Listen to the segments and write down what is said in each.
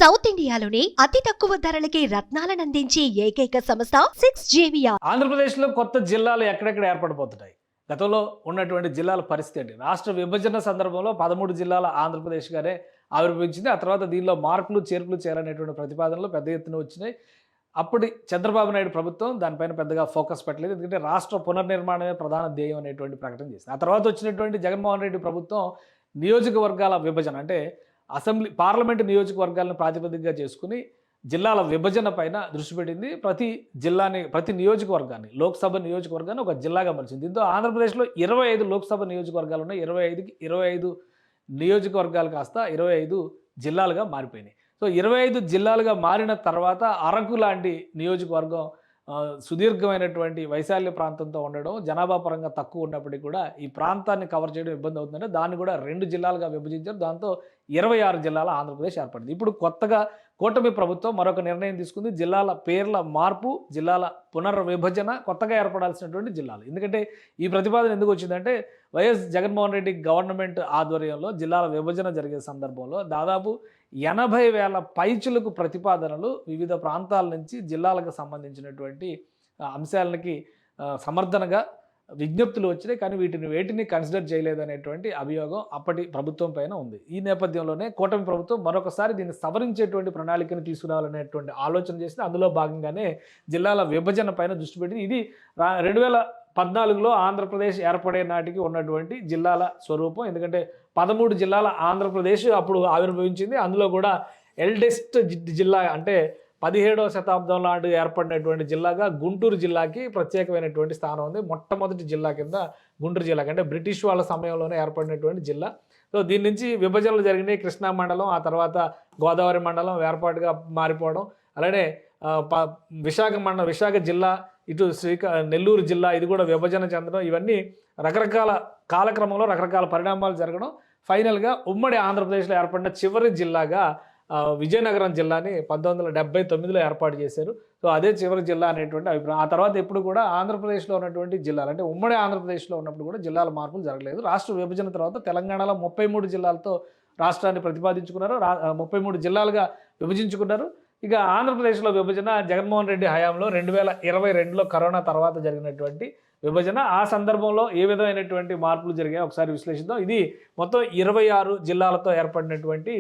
South ఇండియాలోనే అతి తక్కువ ధరలకి రత్నాలనందించే ఏకైక సంస్థ 6JVR. ఆంధ్రప్రదేశ్లో కొత్త జిల్లాలు ఎక్కడెక్కడ ఏర్పడిపోతున్నాయి. గతంలో ఉన్నటువంటి జిల్లాల పరిస్థితి ఏంటి? రాష్ట్ర విభజన సందర్భంలో 13 జిల్లాల ఆంధ్రప్రదేశ్గానే ఆవిర్భవించింది. ఆ తర్వాత దీనిలో మార్పులు చేర్పులు చేయాలనేటువంటి ప్రతిపాదనలు పెద్ద ఎత్తున వచ్చినాయి. అప్పటి చంద్రబాబు నాయుడు ప్రభుత్వం దానిపైన పెద్దగా ఫోకస్ పెట్టలేదు. ఎందుకంటే రాష్ట్ర పునర్నిర్మాణమే ప్రధాన ధ్యేయం అనేటువంటి ప్రకటన చేసింది. ఆ తర్వాత వచ్చినటువంటి జగన్మోహన్ రెడ్డి ప్రభుత్వం నియోజకవర్గాల విభజన అంటే అసెంబ్లీ పార్లమెంటు నియోజకవర్గాలను ప్రాతిపదికగా చేసుకుని జిల్లాల విభజన పైన దృష్టి పెట్టింది. ప్రతి నియోజకవర్గాన్ని లోక్సభ నియోజకవర్గాన్ని ఒక జిల్లాగా మలిచింది. దీంతో ఆంధ్రప్రదేశ్లో 25 లోక్సభ నియోజకవర్గాలు ఉన్నాయి. 25 నియోజకవర్గాలు కాస్త 25 జిల్లాలుగా మారిపోయినాయి. సో 25 జిల్లాలుగా మారిన తర్వాత అరకు లాంటి నియోజకవర్గం సుదీర్ఘమైనటువంటి వైశాల్య ప్రాంతంతో ఉండడం, జనాభా పరంగా తక్కువ ఉన్నప్పటికీ కూడా ఈ ప్రాంతాన్ని కవర్ చేయడం ఇబ్బంది అవుతుందంటే దాన్ని కూడా 2 జిల్లాలుగా విభజించారు. దాంతో 26 జిల్లాల ఆంధ్రప్రదేశ్ ఏర్పడింది. ఇప్పుడు కొత్తగా కూటమి ప్రభుత్వం మరొక నిర్ణయం తీసుకుంది. జిల్లాల పేర్ల మార్పు, జిల్లాల పునర్విభజన, కొత్తగా ఏర్పడాల్సినటువంటి జిల్లాలు. ఎందుకంటే ఈ ప్రతిపాదన ఎందుకు వచ్చిందంటే వైఎస్ జగన్మోహన్ రెడ్డి గవర్నమెంట్ ఆధ్వర్యంలో జిల్లాల విభజన జరిగే సందర్భంలో దాదాపు 80,000 పైచులకు ప్రతిపాదనలు వివిధ ప్రాంతాల నుంచి జిల్లాలకు సంబంధించినటువంటి అంశాలకి సమర్థనగా విజ్ఞప్తులు వచ్చినాయి. కానీ వేటిని కన్సిడర్ చేయలేదనేటువంటి అభియోగం అప్పటి ప్రభుత్వం పైన ఉంది. ఈ నేపథ్యంలోనే కూటమి ప్రభుత్వం మరొకసారి దీన్ని సవరించేటువంటి ప్రణాళికను తీసుకురావాలనేటువంటి ఆలోచన చేసింది. అందులో భాగంగానే జిల్లాల విభజన పైన దృష్టి పెట్టింది. ఇది 2014లో ఆంధ్రప్రదేశ్ ఏర్పడే నాటికి ఉన్నటువంటి జిల్లాల స్వరూపం. ఎందుకంటే 13 జిల్లాల ఆంధ్రప్రదేశ్ అప్పుడు ఆవిర్భవించింది. అందులో కూడా ఎల్డెస్ట్ జిల్లా అంటే 17వ శతాబ్దం నాడు ఏర్పడినటువంటి జిల్లాగా గుంటూరు జిల్లాకి ప్రత్యేకమైనటువంటి స్థానం ఉంది. మొట్టమొదటి జిల్లా కింద గుంటూరు జిల్లా అంటే బ్రిటిష్ వాళ్ళ సమయంలోనే ఏర్పడినటువంటి జిల్లా. సో దీని నుంచి విభజనలు జరిగినాయి. కృష్ణా మండలం, ఆ తర్వాత గోదావరి మండలం ఏర్పాటుగా మారిపోవడం, అలానే విశాఖ జిల్లా, ఇటు నెల్లూరు జిల్లా ఇది కూడా విభజన చెందడం, ఇవన్నీ రకరకాల కాలక్రమంలో రకరకాల పరిణామాలు జరగడం, ఫైనల్గా ఉమ్మడి ఆంధ్రప్రదేశ్లో ఏర్పడిన చివరి జిల్లాగా విజయనగరం జిల్లాని 1979లో ఏర్పాటు చేశారు. సో అదే చివరి జిల్లా అనేటువంటి అభిప్రాయం. ఆ తర్వాత ఎప్పుడు కూడా ఆంధ్రప్రదేశ్లో ఉన్నటువంటి జిల్లాలు అంటే ఉమ్మడి ఆంధ్రప్రదేశ్లో ఉన్నప్పుడు కూడా జిల్లాల మార్పులు జరగలేదు. రాష్ట్ర విభజన తర్వాత తెలంగాణలో 33 జిల్లాలతో రాష్ట్రాన్ని ప్రతిపాదించుకున్నారు. 33 జిల్లాలుగా విభజించుకున్నారు. ఇక ఆంధ్రప్రదేశ్లో విభజన జగన్మోహన్ రెడ్డి హయాంలో 2022లో కరోనా తర్వాత జరిగినటువంటి విభజన. ఆ సందర్భంలో ఏ విధమైనటువంటి మార్పులు జరిగాయో ఒకసారి విశ్లేషిద్దాం. ఇది మొత్తం 26 జిల్లాలతో ఏర్పడినటువంటి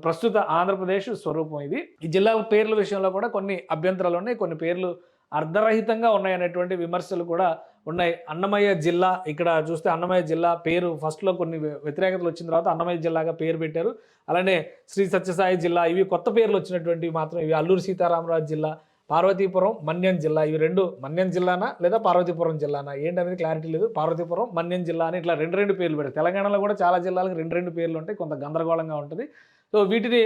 ప్రస్తుత ఆంధ్రప్రదేశ్ స్వరూపం ఇది. ఈ జిల్లాల పేర్ల విషయంలో కూడా కొన్ని అభ్యంతరాలు ఉన్నాయి. కొన్ని పేర్లు అర్ధరహితంగా ఉన్నాయనేటువంటి విమర్శలు కూడా ఉన్నాయి. అన్నమయ్య జిల్లా, ఇక్కడ చూస్తే అన్నమయ్య జిల్లా పేరు ఫస్ట్లో కొన్ని వ్యతిరేకతలు వచ్చిన తర్వాత అన్నమయ్య జిల్లాగా పేరు పెట్టారు. అలానే శ్రీ సత్యసాయి జిల్లా, ఇవి కొత్త పేర్లు వచ్చినటువంటివి మాత్రం. ఇవి అల్లూరు సీతారామరాజు జిల్లా, పార్వతీపురం, మన్యం జిల్లా, ఇవి 2 మన్యం జిల్లానా లేదా పార్వతీపురం జిల్లానా ఏంటనేది క్లారిటీ లేదు. పార్వతీపురం, మన్యం జిల్లా అని ఇట్లా 2 పేర్లు పెడతారు. తెలంగాణలో కూడా చాలా జిల్లాలకు 2 పేర్లు ఉంటాయి. కొంత గందరగోళంగా ఉంటుంది. సో వీటిని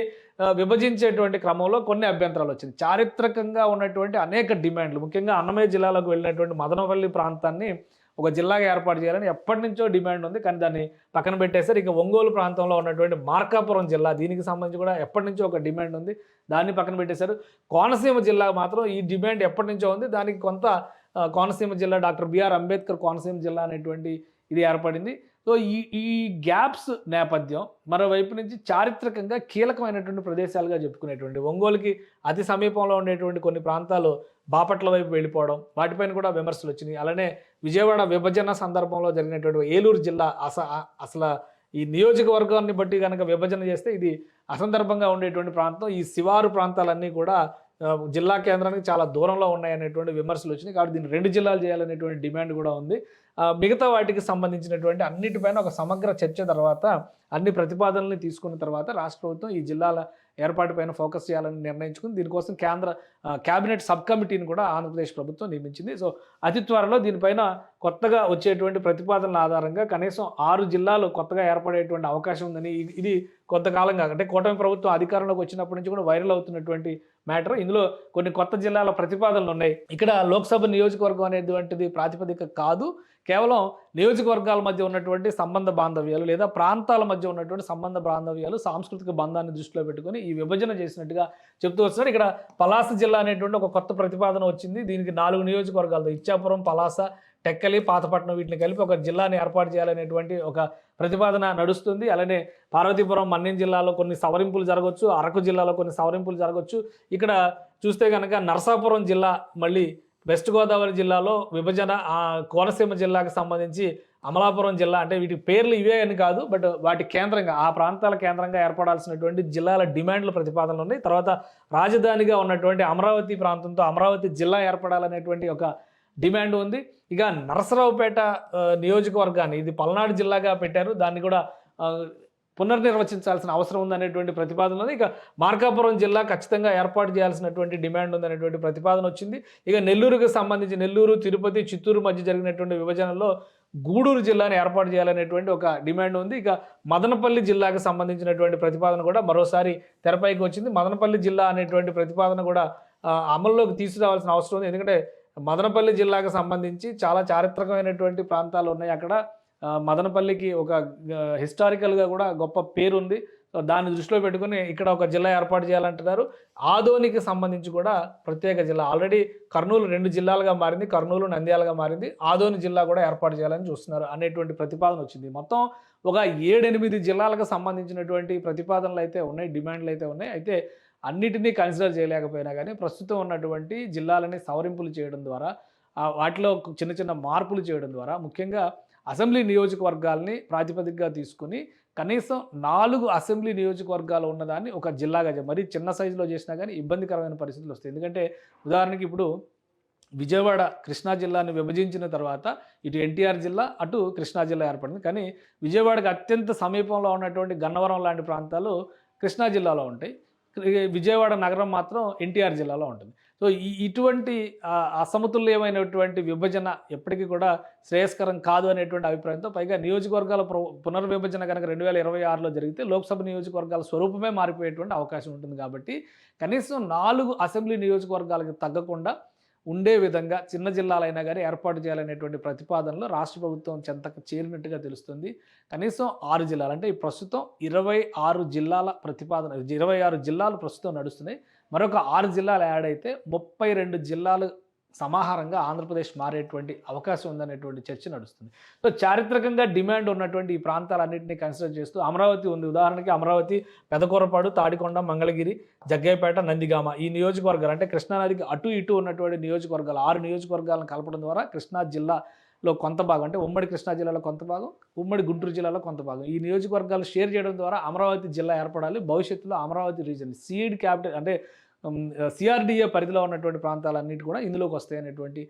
విభజించేటువంటి క్రమంలో కొన్ని అభ్యంతరాలు వచ్చింది. చారిత్రకంగా ఉన్నటువంటి అనేక డిమాండ్లు, ముఖ్యంగా అన్నమయ్య జిల్లాలోకి వెళ్ళినటువంటి మదనపల్లి ప్రాంతాన్ని ఒక జిల్లాగా ఏర్పాటు చేయాలని ఎప్పటి నుంచో డిమాండ్ ఉంది. కానీ దాన్ని పక్కన పెట్టేశారు. ఇక ఒంగోలు ప్రాంతంలో ఉన్నటువంటి మార్కాపురం జిల్లా, దీనికి సంబంధించి కూడా ఎప్పటి నుంచో ఒక డిమాండ్ ఉంది, దాన్ని పక్కన పెట్టేశారు. కోనసీమ జిల్లా మాత్రం ఈ డిమాండ్ ఎప్పటి నుంచో ఉంది. దానికి కొంత కోనసీమ జిల్లా, డాక్టర్ బిఆర్ అంబేద్కర్ కోనసీమ జిల్లా అనేటువంటి ఇది ఏర్పడింది. సో ఈ గ్యాప్స్ నేపథ్యం మరోవైపు నుంచి చారిత్రకంగా కీలకమైనటువంటి ప్రదేశాలుగా చెప్పుకునేటువంటి ఒంగోలుకి అతి సమీపంలో ఉండేటువంటి కొన్ని ప్రాంతాలు బాపట్ల వైపు వెళ్ళిపోవడం, వాటిపైన కూడా విమర్శలు వచ్చినాయి. అలానే విజయవాడ విభజన సందర్భంలో జరిగినటువంటి ఏలూరు జిల్లా అసలు ఈ నియోజకవర్గాన్ని బట్టి కనుక విభజన చేస్తే ఇది అసందర్భంగా ఉండేటువంటి ప్రాంతం. ఈ శివారు ప్రాంతాలన్నీ కూడా జిల్లా కేంద్రానికి చాలా దూరంలో ఉన్నాయనేటువంటి విమర్శలు వచ్చినాయి. కాబట్టి దీన్ని 2 జిల్లాలు చేయాలనేటువంటి డిమాండ్ కూడా ఉంది. మిగతా వాటికి సంబంధించినటువంటి అన్నిటిపైన ఒక సమగ్ర చర్చ తర్వాత, అన్ని ప్రతిపాదనల్ని తీసుకున్న తర్వాత రాష్ట్ర ప్రభుత్వం ఈ జిల్లాల ఏర్పాటుపైన ఫోకస్ చేయాలని నిర్ణయించుకుంది. దీనికోసం క్యాబినెట్ సబ్ కమిటీని కూడా ఆంధ్రప్రదేశ్ ప్రభుత్వం నియమించింది. సో అతి త్వరలో దీనిపైన కొత్తగా వచ్చేటువంటి ప్రతిపాదనల ఆధారంగా కనీసం 6 జిల్లాలు కొత్తగా ఏర్పడేటువంటి అవకాశం ఉందని, ఇది కొంతకాలంగా అంటే కూటమి ప్రభుత్వం అధికారంలోకి వచ్చినప్పటి నుంచి కూడా వైరల్ అవుతున్నటువంటి మ్యాటర్. ఇందులో కొన్ని కొత్త జిల్లాల ప్రతిపాదనలు ఉన్నాయి. ఇక్కడ లోక్సభ నియోజకవర్గం అనేటువంటిది ప్రాతిపదిక కాదు, కేవలం నియోజకవర్గాల మధ్య ఉన్నటువంటి సంబంధ బాంధవ్యాలు లేదా ప్రాంతాల మధ్య ఉన్నటువంటి సంబంధ బాంధవ్యాలు, సాంస్కృతిక బంధాన్ని దృష్టిలో పెట్టుకొని ఈ విభజన చేసినట్టుగా చెప్తూ వస్తున్నారు. ఇక్కడ పలాస జిల్లా అనేటువంటి ఒక కొత్త ప్రతిపాదన వచ్చింది. దీనికి 4 నియోజకవర్గాలతో ఇచ్చాపురం, పలాస, టెక్కలి, పాతపట్నం వీటిని కలిపి ఒక జిల్లాని ఏర్పాటు చేయాలనేటువంటి ఒక ప్రతిపాదన నడుస్తుంది. అలానే పార్వతీపురం, మన్యం జిల్లాలో కొన్ని సవరింపులు జరగవచ్చు, అరకు జిల్లాలో కొన్ని సవరింపులు జరగవచ్చు. ఇక్కడ చూస్తే కనుక నరసాపురం జిల్లా మళ్ళీ వెస్ట్ గోదావరి జిల్లాలో విభజన, కోనసీమ జిల్లాకు సంబంధించి అమలాపురం జిల్లా, అంటే వీటి పేర్లు ఇవే అని కాదు, బట్ వాటి కేంద్రంగా ఆ ప్రాంతాల కేంద్రంగా ఏర్పడాల్సినటువంటి జిల్లాల డిమాండ్లు ప్రతిపాదనలు ఉన్నాయి. తర్వాత రాజధానిగా ఉన్నటువంటి అమరావతి ప్రాంతంతో అమరావతి జిల్లా ఏర్పడాలనేటువంటి ఒక డిమాండ్ ఉంది. ఇక నరసరావుపేట నియోజకవర్గాన్ని ఇది పల్నాడు జిల్లాగా పెట్టారు, దాన్ని కూడా పునర్నిర్వచించాల్సిన అవసరం ఉందనేటువంటి ప్రతిపాదన ఉంది. ఇక మార్కాపురం జిల్లా ఖచ్చితంగా ఏర్పాటు చేయాల్సినటువంటి డిమాండ్ ఉందనేటువంటి ప్రతిపాదన వచ్చింది. ఇక నెల్లూరుకు సంబంధించి నెల్లూరు, తిరుపతి, చిత్తూరు మధ్య జరిగినటువంటి విభజనలో గూడూరు జిల్లాని ఏర్పాటు చేయాలనేటువంటి ఒక డిమాండ్ ఉంది. ఇక మదనపల్లి జిల్లాకు సంబంధించినటువంటి ప్రతిపాదన కూడా మరోసారి తెరపైకి వచ్చింది. మదనపల్లి జిల్లా అనేటువంటి ప్రతిపాదన కూడా అమల్లోకి తీసుకురావాల్సిన అవసరం ఉంది. ఎందుకంటే మదనపల్లి జిల్లాకు సంబంధించి చాలా చారిత్రకమైనటువంటి ప్రాంతాలు ఉన్నాయి. అక్కడ మదనపల్లికి ఒక హిస్టారికల్గా కూడా గొప్ప పేరు ఉంది. సో దాన్ని దృష్టిలో పెట్టుకుని ఇక్కడ ఒక జిల్లా ఏర్పాటు చేయాలంటున్నారు. ఆదోనికి సంబంధించి కూడా ప్రత్యేక జిల్లా, ఆల్రెడీ కర్నూలు 2 జిల్లాలుగా మారింది, కర్నూలు, నంద్యాలగా మారింది, ఆదోని జిల్లా కూడా ఏర్పాటు చేయాలని చూస్తున్నారు అనేటువంటి ప్రతిపాదన వచ్చింది. మొత్తం ఒక 7-8 జిల్లాలకు సంబంధించినటువంటి ప్రతిపాదనలు అయితే ఉన్నాయి, డిమాండ్లు అయితే ఉన్నాయి. అయితే అన్నిటినీ కన్సిడర్ చేయలేకపోయినా కానీ ప్రస్తుతం ఉన్నటువంటి జిల్లాలని సవరింపులు చేయడం ద్వారా, వాటిలో చిన్న చిన్న మార్పులు చేయడం ద్వారా, ముఖ్యంగా అసెంబ్లీ నియోజకవర్గాల్ని ప్రాతిపదికగా తీసుకుని కనీసం 4 అసెంబ్లీ నియోజకవర్గాలు ఉన్నదాన్ని ఒక జిల్లాగా మరీ చిన్న సైజులో చేసినా కానీ ఇబ్బందికరమైన పరిస్థితులు వస్తాయి. ఎందుకంటే ఉదాహరణకి ఇప్పుడు విజయవాడ కృష్ణా జిల్లాని విభజించిన తర్వాత ఇటు ఎన్టీఆర్ జిల్లా, అటు కృష్ణా జిల్లా ఏర్పడింది. కానీ విజయవాడకు అత్యంత సమీపంలో ఉన్నటువంటి గన్నవరం లాంటి ప్రాంతాలు కృష్ణా జిల్లాలో ఉంటాయి. విజయవాడ నగరం మాత్రం ఎన్టీఆర్ జిల్లాలో ఉంటుంది. సో ఇటువంటి అసమతుల్యమైనటువంటి విభజన ఎప్పటికీ కూడా శ్రేయస్కరం కాదు అనేటువంటి అభిప్రాయంతో, పైగా నియోజకవర్గాల పునర్విభజన కనుక 2026లో జరిగితే లోక్సభ నియోజకవర్గాల స్వరూపమే మారిపోయేటువంటి అవకాశం ఉంటుంది. కాబట్టి కనీసం 4 అసెంబ్లీ నియోజకవర్గాలకు తగ్గకుండా ఉండే విధంగా చిన్న జిల్లాలైనా కానీ ఏర్పాటు చేయాలనేటువంటి ప్రతిపాదనలో రాష్ట్ర ప్రభుత్వం చెంతకు చేరినట్టుగా తెలుస్తుంది. కనీసం 6 జిల్లాలు, అంటే ఈ ప్రస్తుతం 26 జిల్లాల ప్రతిపాదన, 26 జిల్లాలు ప్రస్తుతం నడుస్తున్నాయి. మరొక 6 జిల్లాలు యాడ్ అయితే 32 జిల్లాలు సమాహారంగా ఆంధ్రప్రదేశ్ మారేటువంటి అవకాశం ఉందనేటువంటి చర్చ నడుస్తుంది. సో చారిత్రకంగా డిమాండ్ ఉన్నటువంటి ఈ ప్రాంతాలన్నింటినీ కన్సిడర్ చేస్తూ అమరావతి ఉంది. ఉదాహరణకి అమరావతి, పెదకూరపాడు, తాడికొండ, మంగళగిరి, జగ్గయ్యపేట, నందిగామ ఈ నియోజకవర్గాలు, అంటే కృష్ణానదికి అటు ఇటు ఉన్నటువంటి నియోజకవర్గాలు 6 నియోజకవర్గాలను కలపడం ద్వారా కృష్ణా జిల్లాలో కొంత భాగం, అంటే ఉమ్మడి కృష్ణా జిల్లాలో కొంత భాగం, ఉమ్మడి గుంటూరు జిల్లాలో కొంత భాగం, ఈ నియోజకవర్గాలు షేర్ చేయడం ద్వారా అమరావతి జిల్లా ఏర్పడాలి. భవిష్యత్తులో అమరావతి రీజన్ సీడ్ క్యాపిటల్, అంటే సిఆర్డిఏ పరిధిలో ఉన్నటువంటి ప్రాంతాలన్నిటి కూడా ఇందులోకి వస్తాయనేటువంటి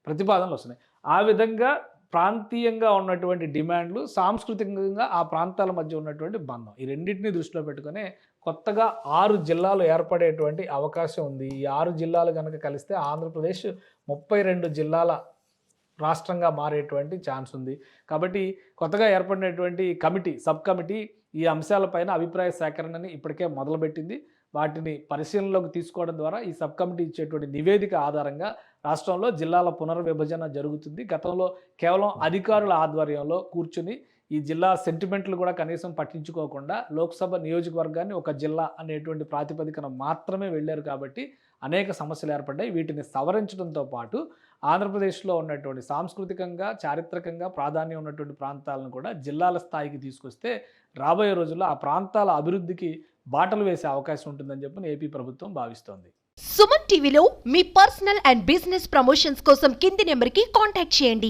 ప్రతిపాదనలు వస్తున్నాయి. ఆ విధంగా ప్రాంతీయంగా ఉన్నటువంటి డిమాండ్లు, సాంస్కృతికంగా ఆ ప్రాంతాల మధ్య ఉన్నటువంటి బంధం, ఈ రెండింటినీ దృష్టిలో పెట్టుకునే కొత్తగా 6 జిల్లాలు ఏర్పడేటువంటి అవకాశం ఉంది. ఈ 6 జిల్లాలు కనుక కలిస్తే ఆంధ్రప్రదేశ్ 32 జిల్లాల రాష్ట్రంగా మారేటువంటి ఛాన్స్ ఉంది. కాబట్టి కొత్తగా ఏర్పడినటువంటి కమిటీ, సబ్ కమిటీ ఈ అంశాలపైన అభిప్రాయ సేకరణని ఇప్పటికే మొదలుపెట్టింది. వాటిని పరిశీలనలోకి తీసుకోవడం ద్వారా ఈ సబ్ కమిటీ ఇచ్చేటువంటి నివేదిక ఆధారంగా రాష్ట్రంలో జిల్లాల పునర్విభజన జరుగుతుంది. గతంలో కేవలం అధికారుల ఆధ్వర్యంలో కూర్చుని ఈ జిల్లా సెంటిమెంట్లు కూడా కనీసం పట్టించుకోకుండా లోక్సభ నియోజకవర్గాన్ని ఒక జిల్లా అనేటువంటి ప్రాతిపదికన మాత్రమే వెళ్ళారు. కాబట్టి అనేక సమస్యలు ఏర్పడ్డాయి. వీటిని సవరించడంతో పాటు ఆంధ్రప్రదేశ్లో ఉన్నటువంటి సాంస్కృతికంగా, చారిత్రకంగా ప్రాధాన్యం ఉన్నటువంటి ప్రాంతాలను కూడా జిల్లాల స్థాయికి తీసుకొస్తే రాబోయే రోజుల్లో ఆ ప్రాంతాల అభివృద్ధికి బాటలు వేసే అవకాశం ఉంటుందని చెప్పి ఏపీ ప్రభుత్వం భావిస్తోంది. సుమన్ టీవీలో మీ పర్సనల్ అండ్ బిజినెస్ ప్రమోషన్స్ కోసం కింది నెంబర్కి కాంటాక్ట్ చేయండి.